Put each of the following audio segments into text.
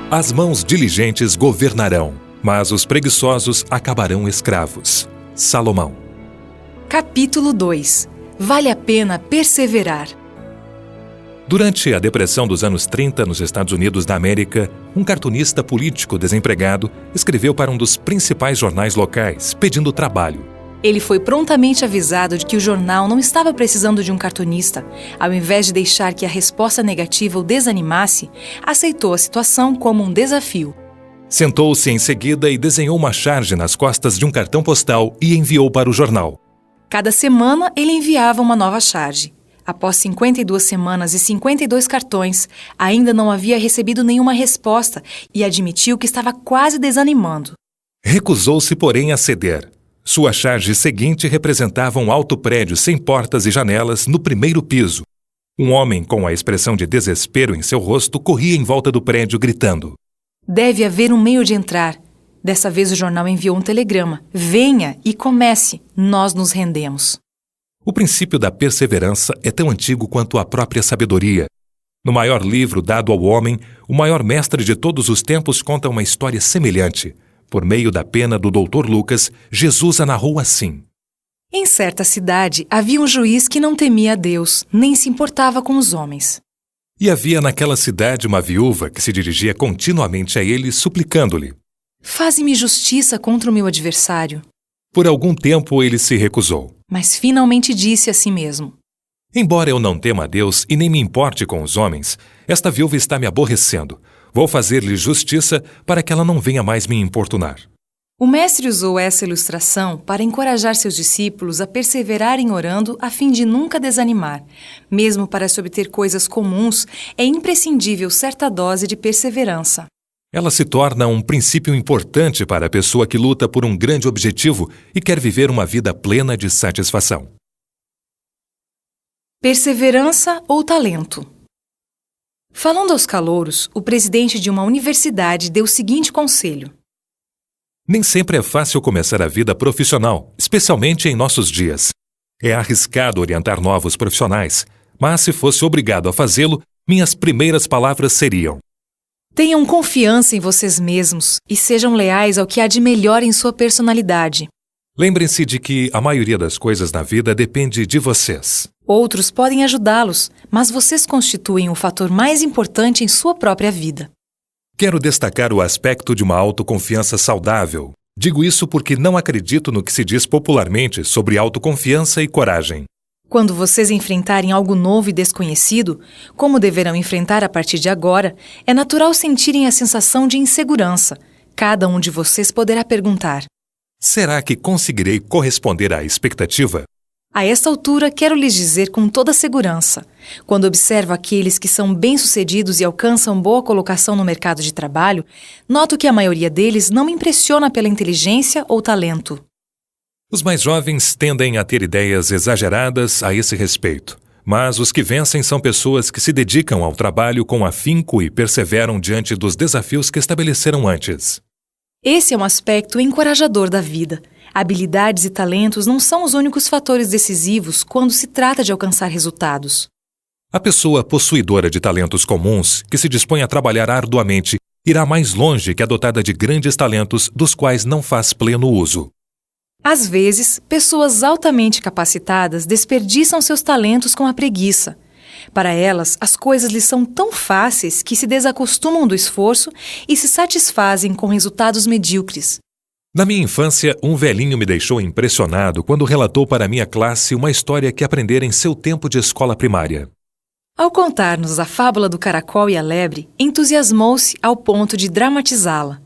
As mãos diligentes governarão, mas os preguiçosos acabarão escravos. Salomão. Capítulo 2. Vale a pena perseverar. Durante a Depressão dos anos 30 nos Estados Unidos da América, um cartunista político desempregado escreveu para um dos principais jornais locais, pedindo trabalho. Ele foi prontamente avisado de que o jornal não estava precisando de um cartunista. Ao invés de deixar que a resposta negativa o desanimasse, aceitou a situação como um desafio. Sentou-se em seguida e desenhou uma charge nas costas de um cartão postal e enviou para o jornal. Cada semana, ele enviava uma nova charge. Após 52 semanas e 52 cartões, ainda não havia recebido nenhuma resposta e admitiu que estava quase desanimando. Recusou-se, porém, a ceder. Sua charge seguinte representava um alto prédio sem portas e janelas no primeiro piso. Um homem com a expressão de desespero em seu rosto corria em volta do prédio gritando: "Deve haver um meio de entrar." Dessa vez o jornal enviou um telegrama: "Venha e comece, nós nos rendemos." O princípio da perseverança é tão antigo quanto a própria sabedoria. No maior livro dado ao homem, o maior mestre de todos os tempos conta uma história semelhante. Por meio da pena do Dr. Lucas, Jesus a narrou assim: Em certa cidade havia um juiz que não temia a Deus, nem se importava com os homens. E havia naquela cidade uma viúva que se dirigia continuamente a ele, suplicando-lhe: "Faze-me justiça contra o meu adversário." Por algum tempo ele se recusou. Mas finalmente disse a si mesmo: Embora eu não tema a Deus e nem me importe com os homens, esta viúva está me aborrecendo. Vou fazer-lhe justiça para que ela não venha mais me importunar. O mestre usou essa ilustração para encorajar seus discípulos a perseverarem orando a fim de nunca desanimar. Mesmo para se obter coisas comuns, é imprescindível certa dose de perseverança. Ela se torna um princípio importante para a pessoa que luta por um grande objetivo e quer viver uma vida plena de satisfação. Perseverança ou talento? Falando aos calouros, o presidente de uma universidade deu o seguinte conselho: Nem sempre é fácil começar a vida profissional, especialmente em nossos dias. É arriscado orientar novos profissionais, mas se fosse obrigado a fazê-lo, minhas primeiras palavras seriam: tenham confiança em vocês mesmos e sejam leais ao que há de melhor em sua personalidade. Lembrem-se de que a maioria das coisas na vida depende de vocês. Outros podem ajudá-los, mas vocês constituem o fator mais importante em sua própria vida. Quero destacar o aspecto de uma autoconfiança saudável. Digo isso porque não acredito no que se diz popularmente sobre autoconfiança e coragem. Quando vocês enfrentarem algo novo e desconhecido, como deverão enfrentar a partir de agora, é natural sentirem a sensação de insegurança. Cada um de vocês poderá perguntar: será que conseguirei corresponder à expectativa? A esta altura, quero lhes dizer com toda segurança: quando observo aqueles que são bem-sucedidos e alcançam boa colocação no mercado de trabalho, noto que a maioria deles não me impressiona pela inteligência ou talento. Os mais jovens tendem a ter ideias exageradas a esse respeito, mas os que vencem são pessoas que se dedicam ao trabalho com afinco e perseveram diante dos desafios que estabeleceram antes. Esse é um aspecto encorajador da vida. Habilidades e talentos não são os únicos fatores decisivos quando se trata de alcançar resultados. A pessoa possuidora de talentos comuns, que se dispõe a trabalhar arduamente, irá mais longe que a dotada de grandes talentos dos quais não faz pleno uso. Às vezes, pessoas altamente capacitadas desperdiçam seus talentos com a preguiça. Para elas, as coisas lhes são tão fáceis que se desacostumam do esforço e se satisfazem com resultados medíocres. Na minha infância, um velhinho me deixou impressionado quando relatou para minha classe uma história que aprendera em seu tempo de escola primária. Ao contar-nos a fábula do caracol e a lebre, entusiasmou-se ao ponto de dramatizá-la.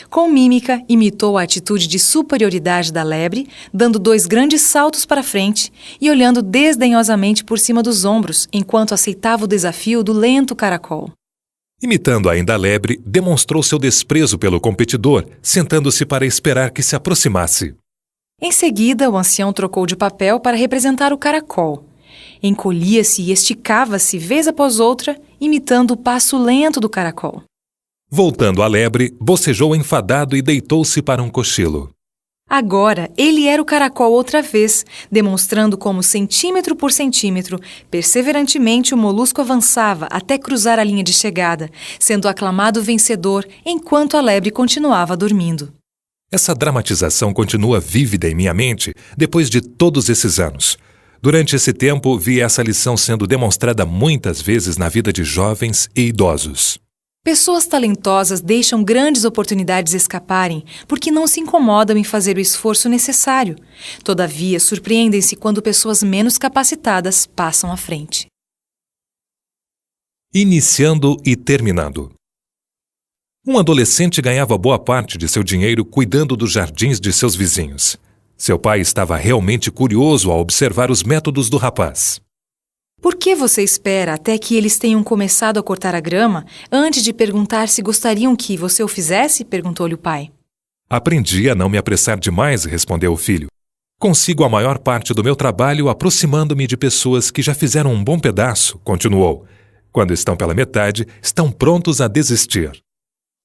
Com mímica, imitou a atitude de superioridade da lebre, dando 2 grandes saltos para frente e olhando desdenhosamente por cima dos ombros, enquanto aceitava o desafio do lento caracol. Imitando ainda a lebre, demonstrou seu desprezo pelo competidor, sentando-se para esperar que se aproximasse. Em seguida, o ancião trocou de papel para representar o caracol. Encolhia-se e esticava-se vez após outra, imitando o passo lento do caracol. Voltando à lebre, bocejou enfadado e deitou-se para um cochilo. Agora, ele era o caracol outra vez, demonstrando como, centímetro por centímetro, perseverantemente o molusco avançava até cruzar a linha de chegada, sendo aclamado vencedor enquanto a lebre continuava dormindo. Essa dramatização continua vívida em minha mente depois de todos esses anos. Durante esse tempo, vi essa lição sendo demonstrada muitas vezes na vida de jovens e idosos. Pessoas talentosas deixam grandes oportunidades escaparem porque não se incomodam em fazer o esforço necessário. Todavia, surpreendem-se quando pessoas menos capacitadas passam à frente. Iniciando e terminando. Um adolescente ganhava boa parte de seu dinheiro cuidando dos jardins de seus vizinhos. Seu pai estava realmente curioso ao observar os métodos do rapaz. Por que você espera até que eles tenham começado a cortar a grama antes de perguntar se gostariam que você o fizesse? Perguntou-lhe o pai. Aprendi a não me apressar demais, respondeu o filho. Consigo a maior parte do meu trabalho aproximando-me de pessoas que já fizeram um bom pedaço, continuou. Quando estão pela metade, estão prontos a desistir.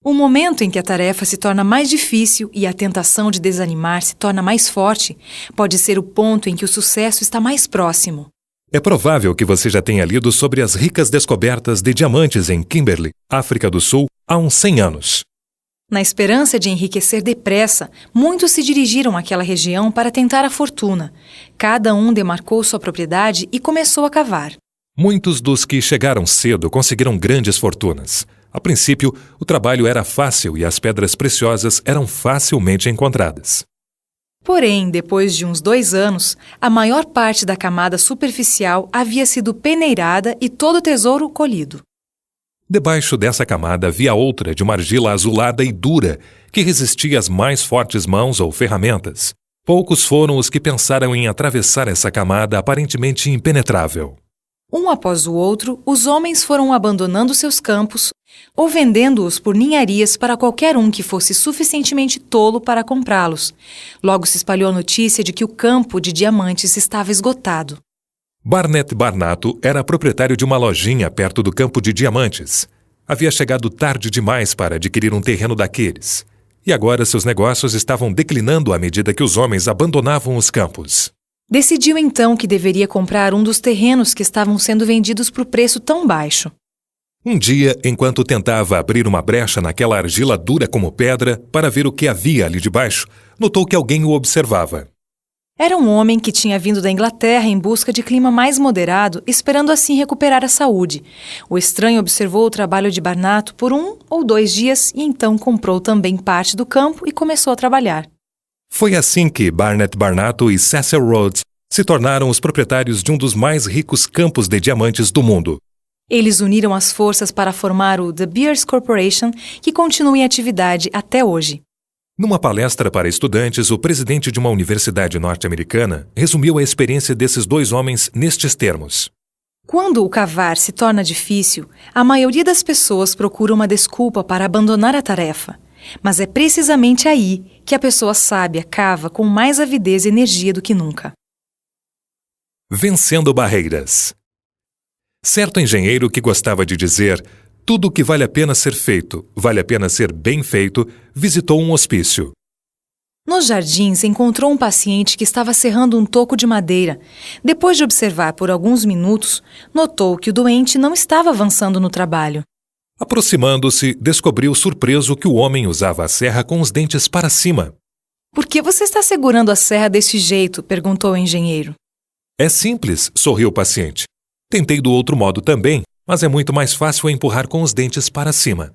O momento em que a tarefa se torna mais difícil e a tentação de desanimar se torna mais forte pode ser o ponto em que o sucesso está mais próximo. É provável que você já tenha lido sobre as ricas descobertas de diamantes em Kimberley, África do Sul, há uns 100 anos. Na esperança de enriquecer depressa, muitos se dirigiram àquela região para tentar a fortuna. Cada um demarcou sua propriedade e começou a cavar. Muitos dos que chegaram cedo conseguiram grandes fortunas. A princípio, o trabalho era fácil e as pedras preciosas eram facilmente encontradas. Porém, depois de uns 2 anos, a maior parte da camada superficial havia sido peneirada e todo o tesouro colhido. Debaixo dessa camada havia outra de uma argila azulada e dura, que resistia às mais fortes mãos ou ferramentas. Poucos foram os que pensaram em atravessar essa camada aparentemente impenetrável. Um após o outro, os homens foram abandonando seus campos ou vendendo-os por ninharias para qualquer um que fosse suficientemente tolo para comprá-los. Logo se espalhou a notícia de que o campo de diamantes estava esgotado. Barnett Barnato era proprietário de uma lojinha perto do campo de diamantes. Havia chegado tarde demais para adquirir um terreno daqueles. E agora seus negócios estavam declinando à medida que os homens abandonavam os campos. Decidiu então que deveria comprar um dos terrenos que estavam sendo vendidos por preço tão baixo. Um dia, enquanto tentava abrir uma brecha naquela argila dura como pedra para ver o que havia ali debaixo, notou que alguém o observava. Era um homem que tinha vindo da Inglaterra em busca de clima mais moderado, esperando assim recuperar a saúde. O estranho observou o trabalho de Barnato por 1 ou 2 dias e então comprou também parte do campo e começou a trabalhar. Foi assim que Barnett Barnato e Cecil Rhodes se tornaram os proprietários de um dos mais ricos campos de diamantes do mundo. Eles uniram as forças para formar o The Beers Corporation, que continua em atividade até hoje. Numa palestra para estudantes, o presidente de uma universidade norte-americana resumiu a experiência desses 2 homens nestes termos. Quando o cavar se torna difícil, a maioria das pessoas procura uma desculpa para abandonar a tarefa. Mas é precisamente aí que a pessoa sábia cava com mais avidez e energia do que nunca. Vencendo barreiras. Certo engenheiro que gostava de dizer tudo o que vale a pena ser feito, vale a pena ser bem feito, visitou um hospício. Nos jardins, encontrou um paciente que estava serrando um toco de madeira. Depois de observar por alguns minutos, notou que o doente não estava avançando no trabalho. Aproximando-se, descobriu surpreso que o homem usava a serra com os dentes para cima. Por que você está segurando a serra desse jeito? Perguntou o engenheiro. É simples, sorriu o paciente. Tentei do outro modo também, mas é muito mais fácil empurrar com os dentes para cima.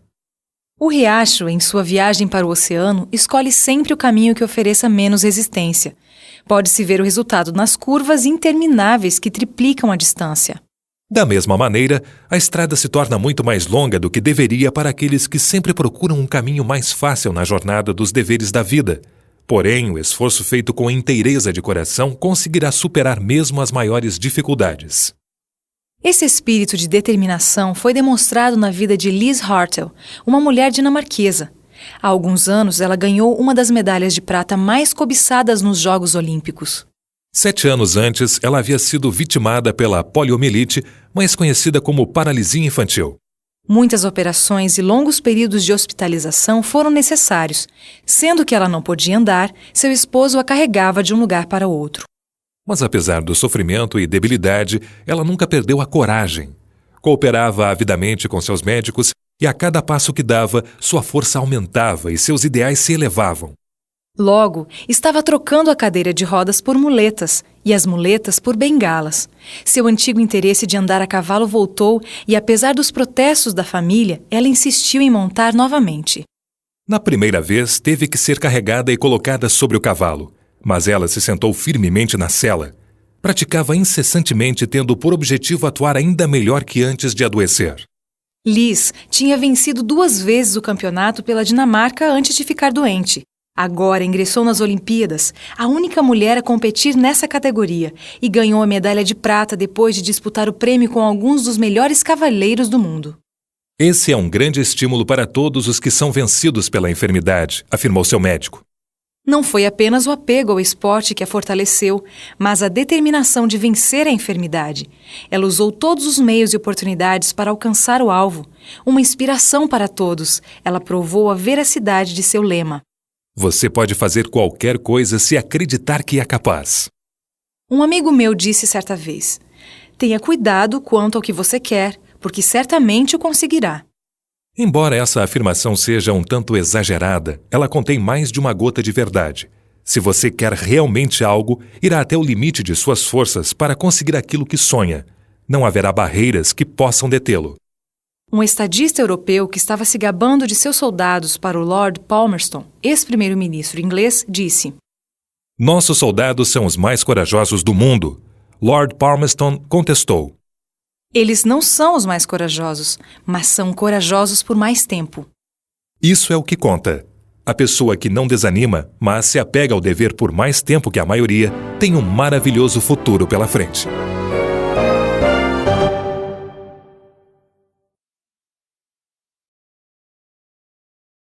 O riacho, em sua viagem para o oceano, escolhe sempre o caminho que ofereça menos resistência. Pode-se ver o resultado nas curvas intermináveis que triplicam a distância. Da mesma maneira, a estrada se torna muito mais longa do que deveria para aqueles que sempre procuram um caminho mais fácil na jornada dos deveres da vida. Porém, o esforço feito com inteireza de coração conseguirá superar mesmo as maiores dificuldades. Esse espírito de determinação foi demonstrado na vida de Liz Hartel, uma mulher dinamarquesa. Há alguns anos, ela ganhou uma das medalhas de prata mais cobiçadas nos Jogos Olímpicos. 7 anos antes, ela havia sido vitimada pela poliomielite, mais conhecida como paralisia infantil. Muitas operações e longos períodos de hospitalização foram necessários. Sendo que ela não podia andar, seu esposo a carregava de um lugar para outro. Mas apesar do sofrimento e debilidade, ela nunca perdeu a coragem. Cooperava avidamente com seus médicos e a cada passo que dava, sua força aumentava e seus ideais se elevavam. Logo, estava trocando a cadeira de rodas por muletas e as muletas por bengalas. Seu antigo interesse de andar a cavalo voltou e, apesar dos protestos da família, ela insistiu em montar novamente. Na primeira vez, teve que ser carregada e colocada sobre o cavalo, mas ela se sentou firmemente na sela. Praticava incessantemente, tendo por objetivo atuar ainda melhor que antes de adoecer. Liz tinha vencido 2 vezes o campeonato pela Dinamarca antes de ficar doente. Agora ingressou nas Olimpíadas, a única mulher a competir nessa categoria, e ganhou a medalha de prata depois de disputar o prêmio com alguns dos melhores cavaleiros do mundo. Esse é um grande estímulo para todos os que são vencidos pela enfermidade, afirmou seu médico. Não foi apenas o apego ao esporte que a fortaleceu, mas a determinação de vencer a enfermidade. Ela usou todos os meios e oportunidades para alcançar o alvo. Uma inspiração para todos, ela provou a veracidade de seu lema. Você pode fazer qualquer coisa se acreditar que é capaz. Um amigo meu disse certa vez: tenha cuidado quanto ao que você quer, porque certamente o conseguirá. Embora essa afirmação seja um tanto exagerada, ela contém mais de uma gota de verdade. Se você quer realmente algo, irá até o limite de suas forças para conseguir aquilo que sonha. Não haverá barreiras que possam detê-lo. Um estadista europeu que estava se gabando de seus soldados para o Lord Palmerston, ex-primeiro-ministro inglês, disse: Nossos soldados são os mais corajosos do mundo. Lord Palmerston contestou: Eles não são os mais corajosos, mas são corajosos por mais tempo. Isso é o que conta. A pessoa que não desanima, mas se apega ao dever por mais tempo que a maioria, tem um maravilhoso futuro pela frente.